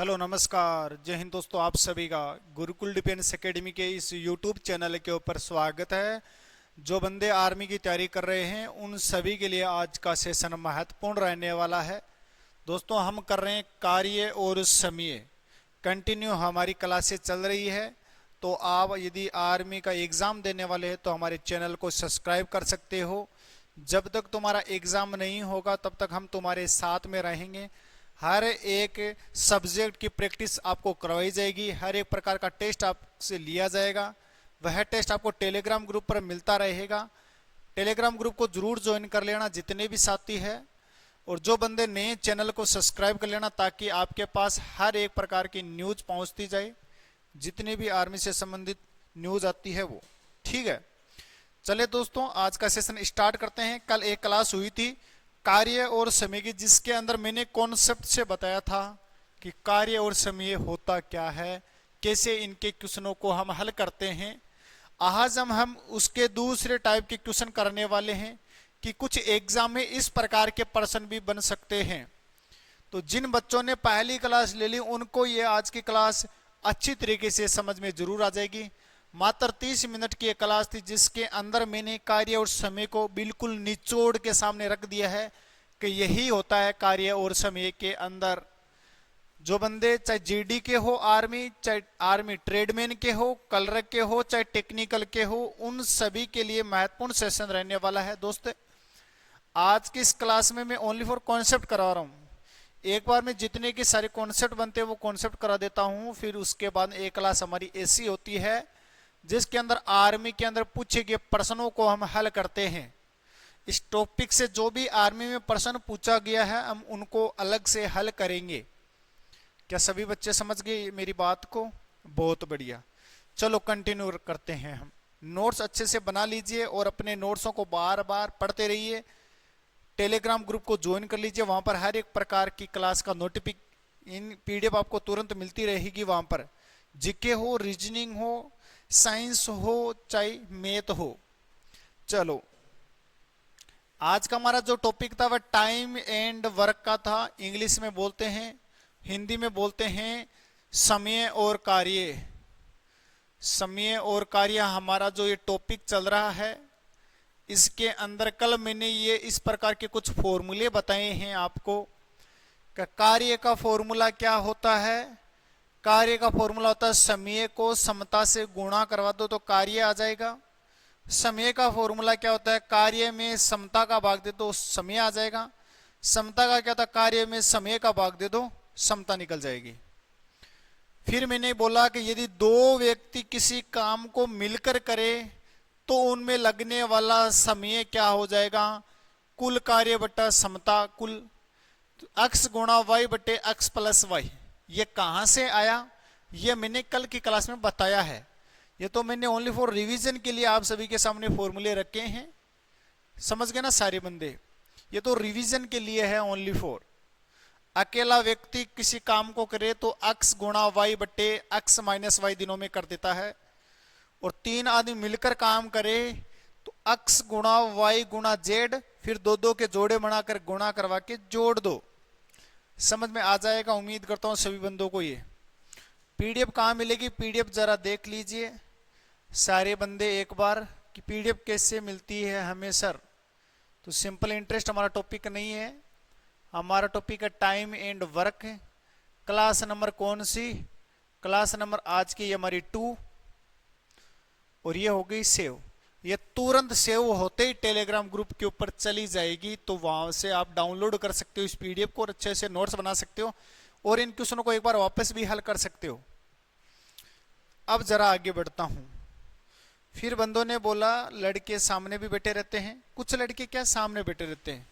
Hello नमस्कार जय हिंद दोस्तों, आप सभी का गुरुकुल डिफेंस एकेडमी के इस यूट्यूब चैनल के ऊपर स्वागत है। जो बंदे आर्मी की तैयारी कर रहे हैं उन सभी के लिए आज का सेशन महत्वपूर्ण रहने वाला है। दोस्तों हम कर रहे हैं कार्य और समय, कंटिन्यू हमारी क्लासेस चल रही है। तो आप यदि आर्मी का एग्ज़ाम देने वाले हैं तो हमारे चैनल को सब्सक्राइब कर सकते हो। जब तक तुम्हारा एग्ज़ाम नहीं होगा तब तक हम तुम्हारे साथ में रहेंगे। हर एक सब्जेक्ट की प्रैक्टिस आपको करवाई जाएगी, हर एक प्रकार का टेस्ट आपसे लिया जाएगा। वह टेस्ट आपको टेलीग्राम ग्रुप पर मिलता रहेगा। टेलीग्राम ग्रुप को जरूर ज्वाइन कर लेना जितने भी साथी है, और जो बंदे नए चैनल को सब्सक्राइब कर लेना ताकि आपके पास हर एक प्रकार की न्यूज पहुंचती जाए, जितने भी आर्मी से संबंधित न्यूज आती है वो। ठीक है, चले दोस्तों आज का सेशन स्टार्ट करते हैं। कल एक क्लास हुई थी कार्य और समय की, जिसके अंदर मैंने कॉन्सेप्ट से बताया था कि कार्य और समय होता क्या है, कैसे इनके क्वेश्चनों को हम हल करते हैं। आज हम उसके दूसरे टाइप के क्वेश्चन करने वाले हैं कि कुछ एग्जाम में इस प्रकार के प्रश्न भी बन सकते हैं। तो जिन बच्चों ने पहली क्लास ले ली उनको ये आज की क्लास अच्छी तरीके से समझ में जरूर आ जाएगी। मात्र 30 मिनट की एक क्लास थी जिसके अंदर मैंने कार्य और समय को बिल्कुल निचोड़ के सामने रख दिया है कि यही होता है कार्य और समय के अंदर। जो बंदे चाहे जीडी के हो आर्मी, चाहे आर्मी ट्रेडमैन के हो, कलर के हो, चाहे टेक्निकल के हो, उन सभी के लिए महत्वपूर्ण सेशन रहने वाला है। दोस्त आज की इस क्लास में मैं ओनली फॉर कॉन्सेप्ट करवा रहा हूँ। एक बार में जितने के सारे कॉन्सेप्ट बनते हैं वो कॉन्सेप्ट करा देता हूँ। फिर उसके बाद एक क्लास हमारी ऐसी होती है जिसके अंदर आर्मी के अंदर पूछे गए प्रश्नों को हम हल करते हैं। इस टॉपिक से जो भी आर्मी में प्रश्न पूछा गया है हम उनको अलग से हल करेंगे। क्या सभी बच्चे समझ गए मेरी बात को? बहुत बढ़िया, चलो कंटिन्यू करते हैं। हम नोट्स अच्छे से बना लीजिए और अपने नोट्सों को बार बार पढ़ते रहिए। टेलीग्राम ग्रुप को ज्वाइन कर लीजिए, वहां पर हर एक प्रकार की क्लास का नोटिफिकेशन पीडीएफ आपको तुरंत मिलती रहेगी। वहां पर जीके हो, रीजनिंग हो, साइंस हो, चाहे मैथ हो। चलो आज का हमारा जो टॉपिक था वह टाइम एंड वर्क का था। इंग्लिश में बोलते हैं, हिंदी में बोलते हैं समय और कार्य। समय और कार्य हमारा जो ये टॉपिक चल रहा है, इसके अंदर कल मैंने ये इस प्रकार के कुछ फॉर्मूले बताए हैं आपको। कार्य का फॉर्मूला क्या होता है? कार्य का फॉर्मूला होता है समय को समता से गुणा करवा दो तो कार्य आ जाएगा। समय का फॉर्मूला क्या होता है? कार्य में समता का भाग दे दो समय आ जाएगा। समता का क्या होता है? कार्य में समय का भाग दे दो समता निकल जाएगी। फिर मैंने बोला कि यदि दो व्यक्ति किसी काम को मिलकर करे तो उनमें लगने वाला समय क्या हो जाएगा? कुल कार्य बटा समता कुल, एक्स गुणा वाई बटे एक्स प्लस वाई। ये कहां से आया? ये मैंने कल की क्लास में बताया है। ये तो मैंने ओनली फॉर रिवीजन के लिए आप सभी के सामने फॉर्मूले रखे हैं। समझ गए ना सारे बंदे? ये तो रिवीजन के लिए है ओनली फॉर। अकेला व्यक्ति किसी काम को करे तो एक्स गुणा वाई बटे एक्स माइनस वाई दिनों में कर देता है, और तीन आदमी मिलकर काम करे तो एक्स गुणा वाई गुणा जेड, फिर दो दो के जोड़े बनाकर गुणा करवा के जोड़ दो। समझ में आ जाएगा उम्मीद करता हूं सभी बंदों को। ये पीडीएफ कहाँ मिलेगी? पीडीएफ जरा देख लीजिए सारे बंदे एक बार कि पीडीएफ कैसे मिलती है हमें सर। तो सिंपल इंटरेस्ट हमारा टॉपिक नहीं है, हमारा टॉपिक है time and work. Class number कौन सी? क्लास नंबर आज की हमारी 2, और ये हो गई सेव। ये तुरंत सेव होते ही टेलीग्राम ग्रुप के ऊपर चली जाएगी, तो वहां से आप डाउनलोड कर सकते हो इस पीडीएफ को और अच्छे से नोट्स बना सकते हो और इन क्वेश्चनों को एक बार वापस भी हल कर सकते हो। अब जरा आगे बढ़ता हूं। फिर बंदों ने बोला लड़के सामने भी बैठे रहते हैं। कुछ लड़के क्या सामने बैठे रहते हैं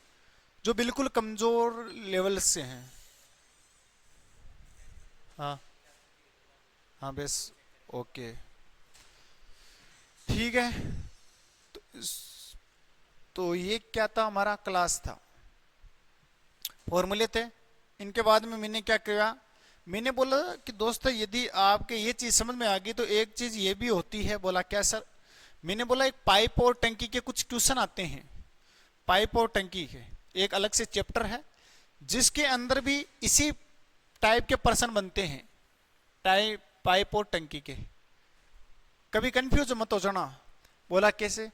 जो बिल्कुल कमजोर लेवल से हैं। हाँ हाँ बस ओके ठीक है। तो ये क्या था? हमारा क्लास था, फॉर्मूले थे। इनके बाद में मैंने क्या किया? मैंने बोला कि दोस्तों यदि आपके ये चीज समझ में आ गई तो एक चीज ये भी होती है। बोला क्या सर? मैंने बोला एक पाइप और टंकी के कुछ क्वेश्चन आते हैं। पाइप और टंकी के एक अलग से चैप्टर है जिसके अंदर भी इसी टाइप के पर्सन बनते हैं, टाइप पाइप और टंकी के। कभी कंफ्यूज मत हो जाना। बोला कैसे?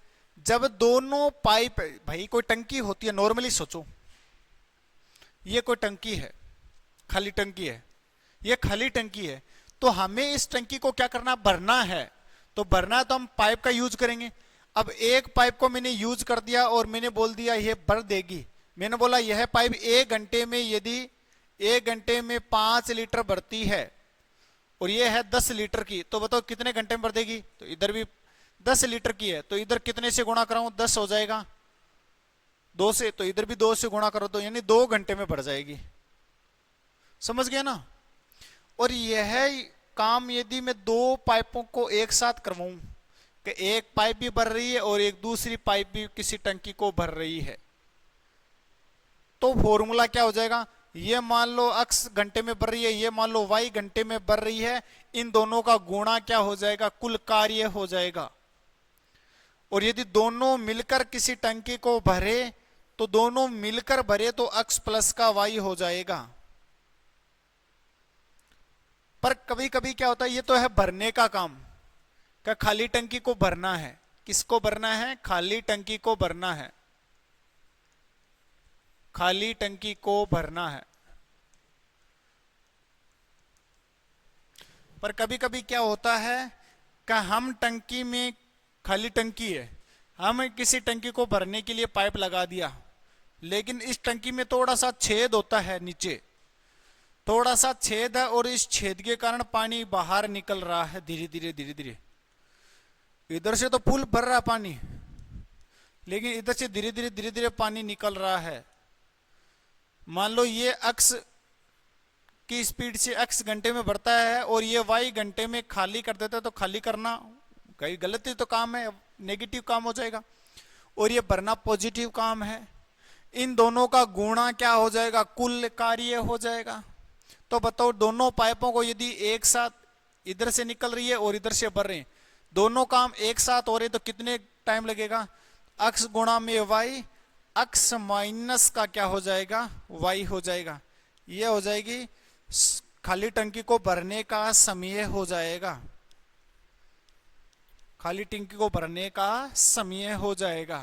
जब दोनों पाइप, भाई कोई टंकी होती है, नॉर्मली सोचो ये कोई टंकी है, खाली टंकी है, ये खाली टंकी है, तो हमें इस टंकी को क्या करना? भरना है। तो भरना है तो हम पाइप का यूज करेंगे। अब एक पाइप को मैंने यूज कर दिया और मैंने बोल दिया ये भर देगी। मैंने बोला यह पाइप 1 घंटे में, यदि 1 घंटे में 5 लीटर भरती है और ये है 10 लीटर की, तो बताओ कितने घंटे में भर देगी? तो इधर भी 10 लीटर की है, तो इधर कितने से गुणा कराऊं? 10 हो जाएगा 2 से, तो इधर भी 2 से गुणा करो, तो यानी 2 घंटे में भर जाएगी। समझ गए ना? और यह काम यदि मैं 2 पाइपों को एक साथ करवाऊं कि एक पाइप भी भर रही है और एक दूसरी पाइप भी किसी टंकी को भर रही है, तो फॉर्मूला क्या हो जाएगा? ये मान लो x घंटे में भर रही है, ये मान लो y घंटे में भर रही है, इन दोनों का गुणा क्या हो जाएगा? कुल कार्य हो जाएगा। और यदि दोनों मिलकर किसी टंकी को भरे तो दोनों मिलकर भरे तो x प्लस का y हो जाएगा। पर कभी कभी क्या होता है, ये तो है भरने का काम, क्या खाली टंकी को भरना है। किसको भरना है? खाली टंकी को भरना है, खाली टंकी को भरना है। पर कभी कभी क्या होता है कि हम टंकी में, खाली टंकी है, हम किसी टंकी को भरने के लिए पाइप लगा दिया, लेकिन इस टंकी में थोड़ा सा छेद होता है, नीचे थोड़ा सा छेद है और इस छेद के कारण पानी बाहर निकल रहा है धीरे धीरे धीरे धीरे। इधर से तो फुल भर रहा पानी, लेकिन इधर से धीरे धीरे धीरे धीरे पानी निकल रहा है। मान लो ये x की स्पीड से x घंटे में भरता है और ये y घंटे में खाली कर देता है, तो खाली करना कहीं गलती तो काम है, नेगेटिव काम हो जाएगा, और ये भरना पॉजिटिव काम है। इन दोनों का गुणा क्या हो जाएगा? कुल कार्य हो जाएगा। तो बताओ दोनों पाइपों को यदि एक साथ इधर से निकल रही है और इधर से भर रहे हैं, दोनों काम एक साथ हो रहे तो कितने टाइम लगेगा? x गुणा में y, x माइनस का क्या हो जाएगा? y हो जाएगा। ये हो जाएगी खाली टंकी को भरने का समय हो जाएगा, खाली टंकी को भरने का समय हो जाएगा।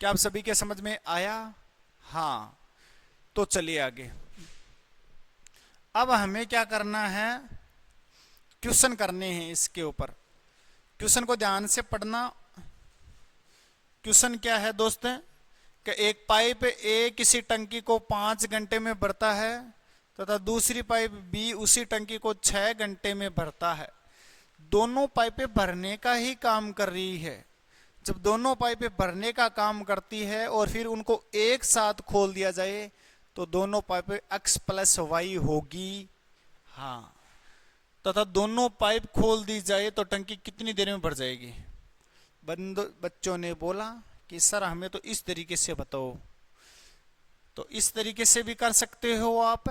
क्या आप सभी के समझ में आया? हाँ, तो चलिए आगे। अब हमें क्या करना है? क्वेश्चन करने हैं इसके ऊपर। क्वेश्चन को ध्यान से पढ़ना। क्वेश्चन क्या है दोस्तों कि एक पाइप ए किसी टंकी को 5 घंटे में भरता है तथा दूसरी पाइप बी उसी टंकी को 6 घंटे में भरता है। दोनों पाइपें भरने का ही काम कर रही है। जब दोनों पाइपें भरने का काम करती है और फिर उनको एक साथ खोल दिया जाए तो दोनों पाइपें x प्लस वाई होगी। हाँ, तथा दोनों पाइप खोल दी जाए तो टंकी कितनी देर में भर जाएगी? बच्चों ने बोला कि सर हमें तो इस तरीके से बताओ। तो इस तरीके से भी कर सकते हो आप,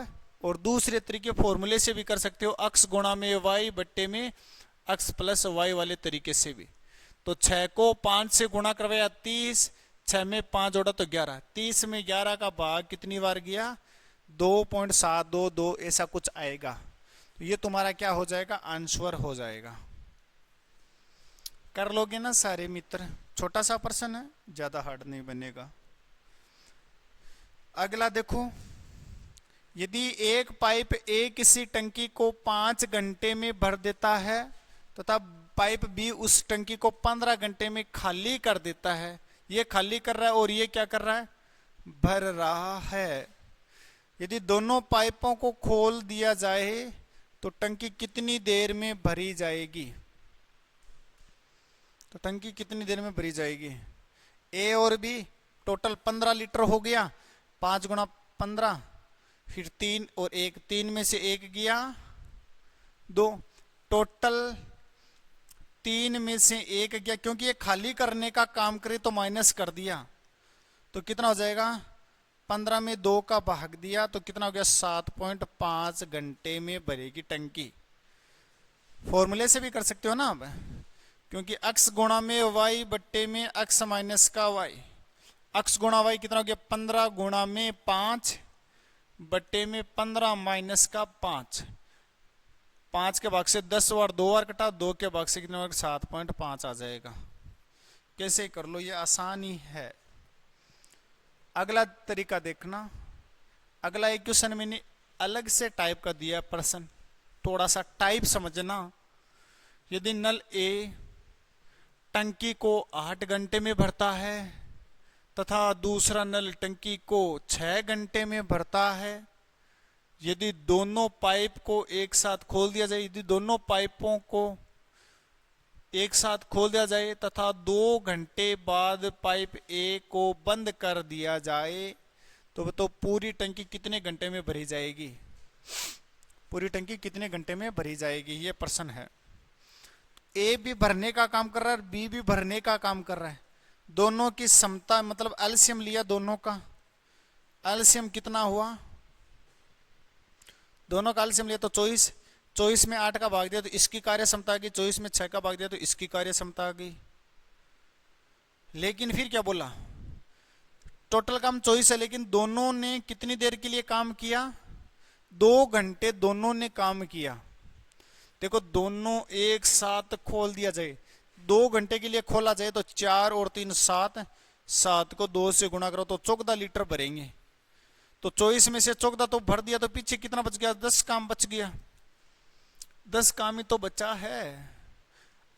और दूसरे तरीके फॉर्मूले से भी कर सकते हो, x गुणा में y बट्टे में x प्लस वाई वाले तरीके से भी। तो 6 को 5 से गुणा करवाया 30, 6 में 5 जोड़ा तो 11, 30 में 11 का भाग कितनी बार गया? 2.722, ऐसा कुछ आएगा। तो ये तुम्हारा क्या हो जाएगा? आंसर हो जाएगा। कर लोगे ना सारे मित्र? छोटा सा प्रश्न है, ज्यादा हार्ड नहीं बनेगा। अगला देखो, यदि एक पाइप ए किसी टंकी को 5 घंटे में भर देता है तथा पाइप बी उस टंकी को 15 घंटे में खाली कर देता है। ये खाली कर रहा है और ये क्या कर रहा है? भर रहा है। यदि दोनों पाइपों को खोल दिया जाए तो टंकी कितनी देर में भरी जाएगी? तो टंकी कितनी देर में भरी जाएगी? ए और बी टोटल 15 लीटर हो गया, 5 गुणा 15, फिर 3 और 1, 3 में से 1 गया 2, टोटल 3 में से 1 गया, क्योंकि ये खाली करने का काम करे तो माइनस कर दिया, तो कितना हो जाएगा? 15 में 2 का भाग दिया तो कितना हो गया? 7.5 घंटे में भरेगी टंकी। फॉर्मूले से भी कर सकते हो ना आप, क्योंकि x गुणा में y बट्टे में x माइनस का y, x गुणा y कितना हो गया? 15 गुणा में 5 बट्टे में 15 माइनस का 5, 5 के भाग से 10 बार 2 बार कटा, 2 के भाग से कितने बार 7.5 आ जाएगा। कैसे कर लो, ये आसानी है। अगला तरीका देखना, अगला एक क्वेश्चन मैंने अलग से टाइप का दिया प्रश्न, थोड़ा सा टाइप समझना। यदि नल ए टंकी को 8 घंटे में भरता है तथा दूसरा नल टंकी को 6 घंटे में भरता है, यदि दोनों पाइप को एक साथ खोल दिया जाए, यदि दोनों पाइपों को एक साथ खोल दिया जाए तथा 2 घंटे बाद पाइप ए को बंद कर दिया जाए, तो पूरी टंकी कितने घंटे में भरी जाएगी? पूरी टंकी कितने घंटे में भरी जाएगी, ये प्रश्न है। ए भी भरने का काम कर रहा है और बी भी भरने का काम कर रहा है। दोनों की समता मतलब एलसीएम लिया, दोनों का एलसीएम कितना हुआ? दोनों का एलसीएम लिया तो 24, 24 में 8 का भाग दिया तो इसकी कार्य क्षमता आ गई, 24 में 6 का भाग दिया तो इसकी कार्य क्षमता आ गई। लेकिन फिर क्या बोला, टोटल काम 24 है, लेकिन दोनों ने कितनी देर के लिए काम किया? 2 घंटे दोनों ने काम किया। देखो दोनों एक साथ खोल दिया जाए, 2 घंटे के लिए खोला जाए तो 4 और 3 7, 7 को 2 से गुणा करो तो 14 लीटर भरेंगे। तो 24 में से 14 तो भर दिया, तो पीछे कितना बच गया? 10 काम बच गया, 10 काम ही तो बचा है।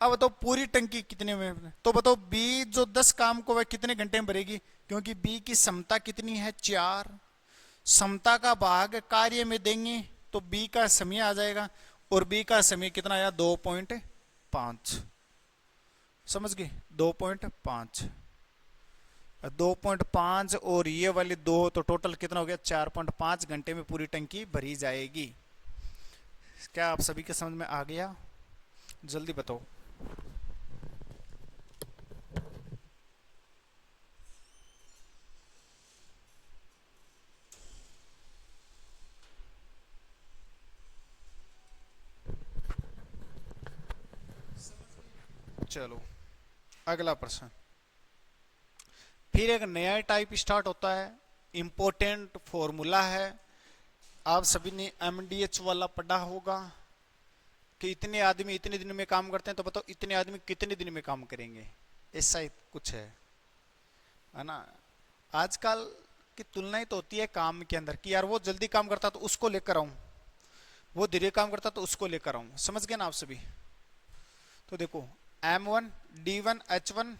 अब बताओ पूरी टंकी कितने में? तो बताओ बी जो 10 काम को वह कितने घंटे में भरेगी, क्योंकि बी की क्षमता कितनी है? 4। क्षमता का भाग कार्य में देंगे तो बी का समय आ जाएगा, और बी का समय कितना आया? 2.5। समझ गए? 2.5, 2.5 और ये वाली 2 तो टोटल कितना हो गया? 4.5 घंटे में पूरी टंकी भरी जाएगी। क्या आप सभी के समझ में आ गया? जल्दी बताओ। चलो अगला प्रश्न, फिर एक नया टाइप स्टार्ट होता है, इंपॉर्टेंट फॉर्मूला है। आप सभी ने एमडीएच वाला पढ़ा होगा कि इतने आदमी इतने दिन में काम करते हैं, तो बताओ इतने आदमी कितने दिन में काम करेंगे, ऐसा ही कुछ है ना। आजकल की तुलना ही तो होती है काम के अंदर कि यार वो जल्दी काम करता तो उसको लेकर आऊं, वो धीरे काम करता तो उसको लेकर आऊं। समझ गए ना आप सभी? तो देखो M1 D1 H1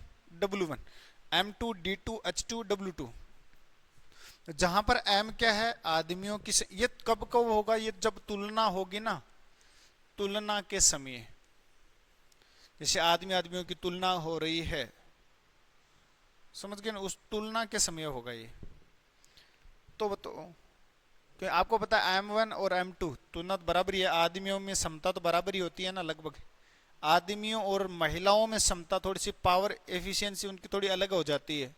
W1, M2 D2 H2 W2। जहां पर M क्या है? आदमियों की ये कब कब होगा? ये जब तुलना होगी ना, तुलना के समय, जैसे आदमियों की तुलना हो रही है, समझ गए ना, उस तुलना के समय होगा ये। तो बताओ कि आपको पता है M1 और M2 तुलना तो बराबरी है, आदमियों में क्षमता तो बराबरी होती है ना लगभग। आदमियों और महिलाओं में क्षमता थोड़ी सी, पावर एफिशिएंसी उनकी थोड़ी अलग हो जाती है,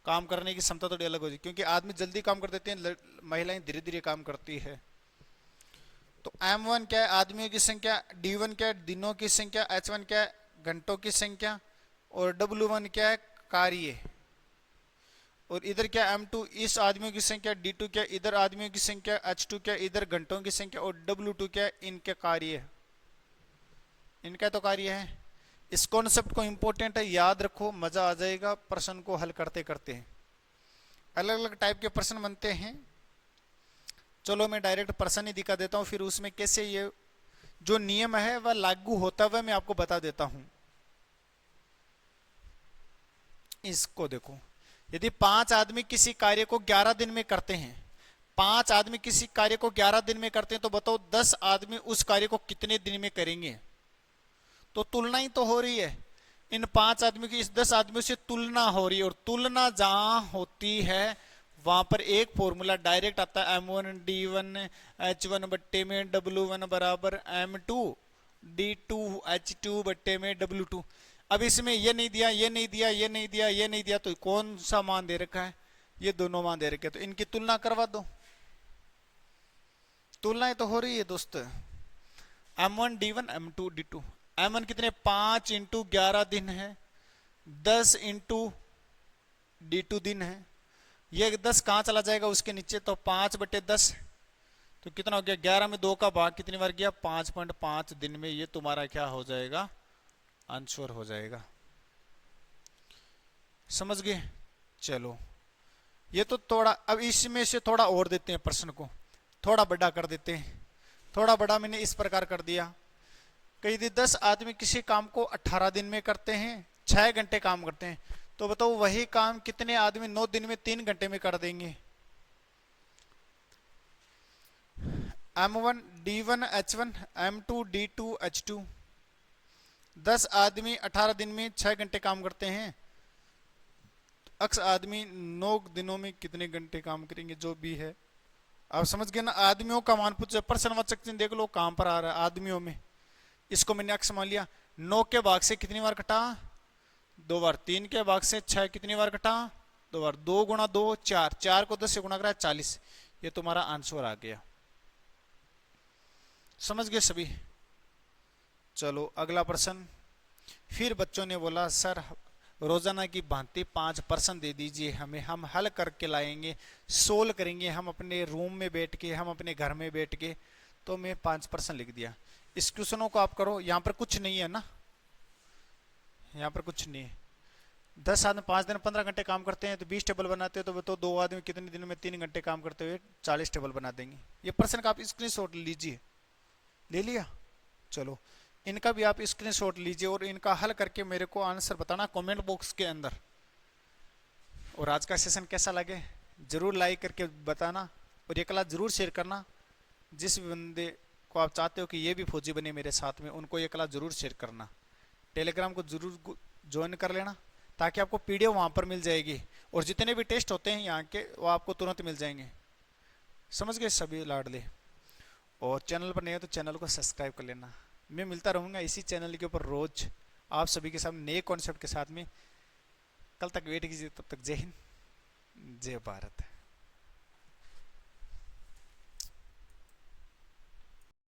काम करने की क्षमता थोड़ी अलग हो जाती है, क्योंकि आदमी जल्दी काम कर देते हैं, महिलाएं धीरे धीरे काम करती है। तो M1 क्या है? आदमियों की संख्या, D1 क्या है? दिनों की संख्या, H1 क्या है? घंटों की संख्या, और W1 क्या है? कार्य। और इधर क्या? M2 इस आदमियों की संख्या, D2 क्या? इधर आदमियों की संख्या, H2 क्या? इधर घंटों की संख्या, और W2 क्या? इनके कार्य, इनका तो कार्य है। इस कॉन्सेप्ट को इंपॉर्टेंट है, याद रखो, मजा आ जाएगा प्रश्न को हल करते करते। अलग अलग टाइप के प्रश्न बनते हैं। चलो मैं डायरेक्ट प्रश्न ही दिखा देता हूं, फिर उसमें कैसे ये जो नियम है वह लागू होता है मैं आपको बता देता हूं। इसको देखो, यदि 5 आदमी किसी कार्य को 11 दिन में करते हैं, 5 आदमी किसी कार्य को 11 दिन में करते हैं, तो बताओ 10 आदमी उस कार्य को कितने दिन में करेंगे? तो तुलना ही तो हो रही है, इन 5 आदमियों की इस 10 आदमियों से तुलना हो रही है, और तुलना जहां होती है वहां पर एक फॉर्मूला डायरेक्ट आता है, M1 D1 H1 बट्टे में W1 बराबर M2 D2 H2 बट्टे में W2। अब इसमें ये नहीं दिया, ये नहीं दिया, ये नहीं दिया, ये नहीं दिया, तो कौन सा मान दे रखा है? ये दोनों मान दे रखे, तो इनकी तुलना करवा दो। तुलना तो हो रही है दोस्त, M1 D1 M2 D2। M1 कितने? 5 × 11 दिन है, 10 × D2 दिन है, ये 10 कहाँ चला जाएगा उसके नीचे, तो 5/10, तो कितना हो गया, 11 में 2 का भाग कितनी बार गया, 5.5 दिन में ये तुम्हारा क्या हो जाएगा, आंसर हो जाएगा। समझ गए। चलो ये तो थोड़ा, अब इसमें से थोड़ा और देते हैं, प्रश्न को थोड़ा बड़ा कर देते हैं। थोड़ा बड़ा मैंने इस प्रकार कर दिया, कही थी 10 आदमी किसी काम को 18 दिन में करते हैं, 6 घंटे काम करते हैं, तो बताओ वही काम कितने आदमी 9 दिन में 3 घंटे में कर देंगे। M1 D1 H1 M2 D2 H2। 10 आदमी 18 दिन में 6 घंटे काम करते हैं, अक्स आदमी 9 दिनों में कितने घंटे काम करेंगे, जो भी है। आप समझ गए ना, आदमियों का मान पूछे, प्रश्नवाचक चिन्ह देख लो कहां पर आ रहा है, आदमियों में। इसको मैंने अक्स मान लिया। 9 के भाग से कितनी बार कटा, 2 बार। 3 के भाग से 6 कितनी बार कटा, 2 बार। 2 गुणा 2 4, 4 को 10 से गुणा करा 40। ये तुम्हारा आंसर आ गया। समझ गए सभी। चलो अगला प्रश्न। फिर बच्चों ने बोला सर रोजाना की भांति 5 प्रश्न दे दीजिए हमें, हम हल करके लाएंगे, सोल्व करेंगे हम अपने रूम में बैठ के, हम अपने घर में बैठ के। तो मैं 5 प्रश्न लिख दिया। इस क्वेश्चनों को आप करो। यहाँ पर कुछ नहीं है ना, यहाँ पर कुछ नहीं है। 10 आदमी 5 दिन 15 घंटे काम करते हैं, तो 20 टेबल बनाते हैं, तो बताओ 2 आदमी कितने दिनों में 3 घंटे काम करते हुए 40 टेबल बना देंगे। ये प्रश्न का आप स्क्रीनशॉट लीजिए। ले लिया। चलो इनका भी आप स्क्रीनशॉट लीजिए और इनका हल करके मेरे को आंसर बताना कमेंट बॉक्स के अंदर। और आज का सेशन कैसा लगे जरूर लाइक करके बताना, और ये क्लास जरूर शेयर करना। जिस भी बंदे को आप चाहते हो कि ये भी फौजी बने मेरे साथ में, उनको ये क्लास जरूर शेयर करना। टेलीग्राम को जरूर ज्वाइन कर लेना, ताकि आपको पीडीएफ वहाँ पर मिल जाएगी, और जितने भी टेस्ट होते हैं यहाँ के वो आपको तुरंत मिल जाएंगे। समझ गए सभी लाडले। और चैनल पर नहीं है तो चैनल को सब्सक्राइब कर लेना। मैं मिलता रहूँगा इसी चैनल के ऊपर रोज आप सभी के साथ नए कॉन्सेप्ट के साथ में। कल तक वेट कीजिए, तब तक जय हिंद जय भारत।